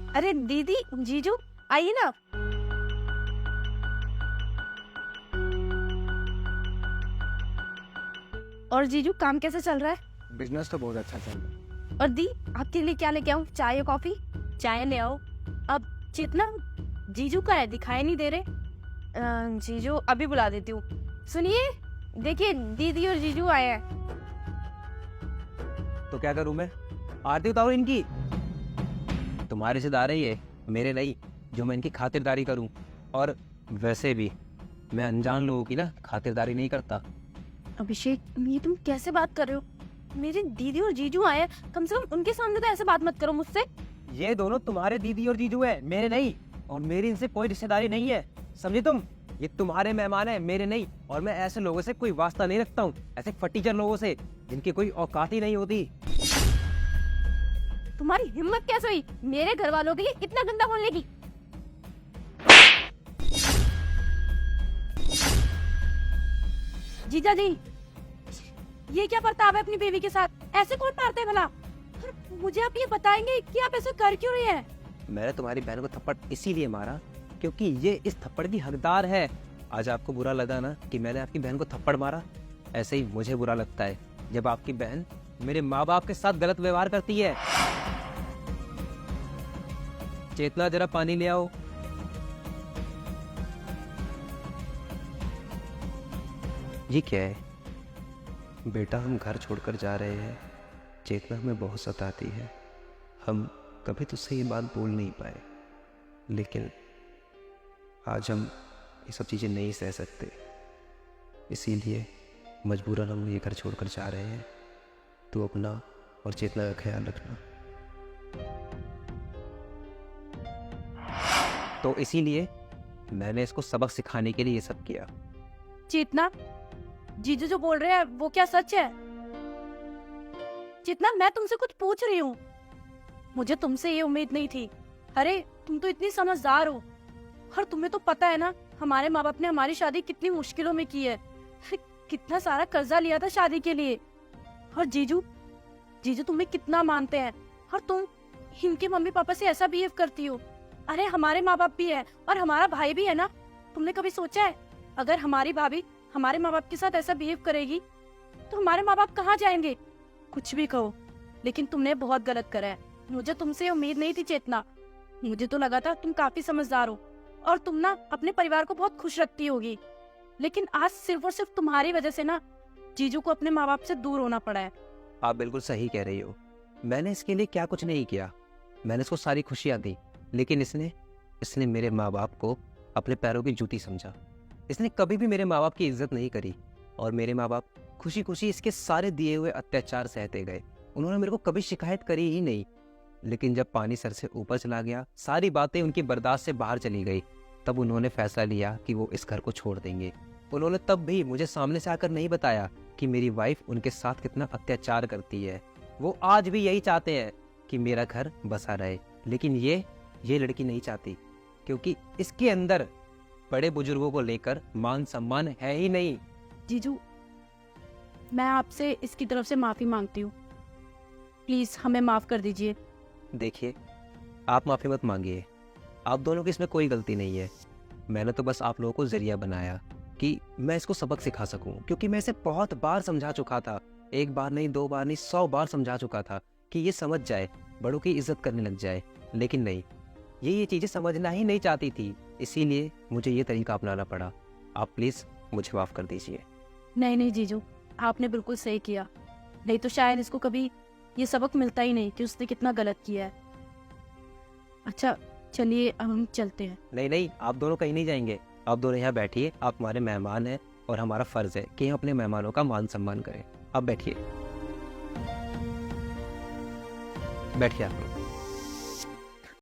अरे दीदी, जीजू, आइए ना। और जीजू, काम कैसे चल रहा है? बिजनेस तो बहुत अच्छा चल रहा है। और दी, आपके लिए क्या लेके आऊं? चाय या कॉफी? चाय ले आओ। अब चेतना, जीजू का है, दिखाई नहीं दे रहे। जीजू अभी बुला देती हूँ। सुनिए, देखिए दीदी और जीजू आए हैं। तो क्या करूं मैं? आरती उतारो इनकी। तुम्हारे रिश्तेदार है ये, मेरे नहीं, जो मैं इनकी खातिरदारी करूं। और वैसे भी मैं अनजान लोगों की ना खातिरदारी नहीं करता। अभिषेक, ये तुम कैसे बात कर रहे हो? मेरी दीदी और जीजू आए हैं, कम से कम उनके सामने तो ऐसे बात मत करो मुझसे। ये दोनों तुम्हारे दीदी और जीजू है, मेरे नहीं। और मेरी इनसे कोई रिश्तेदारी नहीं है, समझे तुम? ये तुम्हारे मेहमान है, मेरे नहीं। और मैं ऐसे लोगों से कोई वास्ता नहीं रखता हूँ, ऐसे फटीचर लोगों से जिनकी कोई औकात ही नहीं होती। तुम्हारी हिम्मत कैसे हुई मेरे घर वालों के लिए इतना गंदा बोलने की? जीजा जी, ये क्या बर्ताव है अपनी बेबी के साथ? ऐसे कौन मारते हैं भला? और मुझे आप ये बताएंगे कि आप ऐसे कर क्यों रही हैं? मैंने तुम्हारी बहन को थप्पड़ इसीलिए मारा क्योंकि ये इस थप्पड़ की हकदार है। आज आपको बुरा लगा ना कि मैंने आपकी बहन को थप्पड़ मारा, ऐसे ही मुझे बुरा लगता है जब आपकी बहन मेरे माँ बाप के साथ गलत व्यवहार करती है। चेतना, जरा पानी ले आओ। ये क्या है? बेटा, हम घर छोड़कर जा रहे हैं। चेतना हमें बहुत सताती है। हम कभी तुझसे ये बात बोल नहीं पाए, लेकिन आज हम ये सब चीज़ें नहीं सह सकते, इसीलिए मजबूरन हम ये घर छोड़कर जा रहे हैं। तू अपना और चेतना का ख्याल रखना। तो इसीलिए मैंने इसको सबक सिखाने के लिए ये सब किया। चेतना, जीजू जो बोल रहे हैं वो क्या सच है? चेतना, मैं तुमसे कुछ पूछ रही हूँ, मुझे तुमसे ये उम्मीद नहीं थी। अरे तुम तो इतनी समझदार हो, और तुम्हें तो पता है ना हमारे माँ बाप ने हमारी शादी कितनी मुश्किलों में की है। कितना सारा कर्जा लिया था शादी के लिए। और जीजू, जीजू तुम्हें कितना मानते हैं, और तुम इनके मम्मी पापा से ऐसा बिहेव करती हो। अरे हमारे माँ बाप भी है और हमारा भाई भी है ना। तुमने कभी सोचा है अगर हमारी भाभी हमारे माँ बाप के साथ ऐसा बिहेव करेगी तो हमारे माँ बाप कहाँ जाएंगे? कुछ भी कहो, लेकिन तुमने बहुत गलत करा है। मुझे तुमसे उम्मीद नहीं थी चेतना। मुझे तो लगा था तुम काफी समझदार हो और तुम ना अपने परिवार को बहुत खुश रखती होगी, लेकिन आज सिर्फ और सिर्फ तुम्हारी वजह से ना जीजू को अपने माँ बाप से दूर होना पड़ा है। आप बिल्कुल सही कह रही हो। मैंने इसके लिए क्या कुछ नहीं किया, मैंने इसको सारी खुशियाँ दी, लेकिन इसने मेरे माँ बाप को अपने पैरों की जूती समझा। इसने कभी भी मेरे माँ बाप की इज्जत नहीं करी, और मेरे माँ बाप खुशी खुशी इसके सारे दिए हुए अत्याचार सहते गए। उन्होंने मेरे को कभी शिकायत करी ही नहीं। लेकिन जब पानी सर से ऊपर चला गया, सारी बातें उनकी बर्दाश्त से बाहर चली गई, तब उन्होंने फैसला लिया कि वो इस घर को छोड़ देंगे। उन्होंने तब भी मुझे सामने से आकर नहीं बताया कि मेरी वाइफ उनके साथ कितना अत्याचार करती है। वो आज भी यही चाहते हैं कि मेरा घर बसा रहे, लेकिन ये लड़की नहीं चाहती, क्योंकि इसके अंदर बड़े बुजुर्गों को लेकर मान सम्मान है ही नहीं। जीजू, मैं आपसे इसकी तरफ से माफी मांगती हूँ, प्लीज हमें माफ कर दीजिए। देखिए, आप माफ़ी मत मांगिए, आप दोनों की इसमें कोई गलती नहीं है। मैंने तो बस आप लोगों को जरिया बनाया कि मैं इसको सबक सिखा सकूं, क्योंकि मैं इसे बहुत बार समझा चुका था। एक बार नहीं, दो बार नहीं, 100 बार समझा चुका था कि ये समझ जाए, बड़ों की इज्जत करने लग जाए। लेकिन नहीं, ये चीज़ें समझना ही नहीं चाहती थी, इसीलिए मुझे ये तरीका अपनाना पड़ा। आप प्लीज़ मुझे माफ़ कर दीजिए। नहीं नहीं जीजू, आपने बिल्कुल सही किया, नहीं तो शायद इसको कभी ये सबक मिलता ही नहीं कि उसने कितना गलत किया है। अच्छा चलिए, अब हम चलते हैं। नहीं नहीं, आप दोनों कहीं नहीं जाएंगे, आप दोनों यहाँ बैठिए। आप हमारे मेहमान हैं और हमारा फ़र्ज़ है कि हम अपने मेहमानों का मान सम्मान करें। आप बैठिए, बैठिए आप लोग।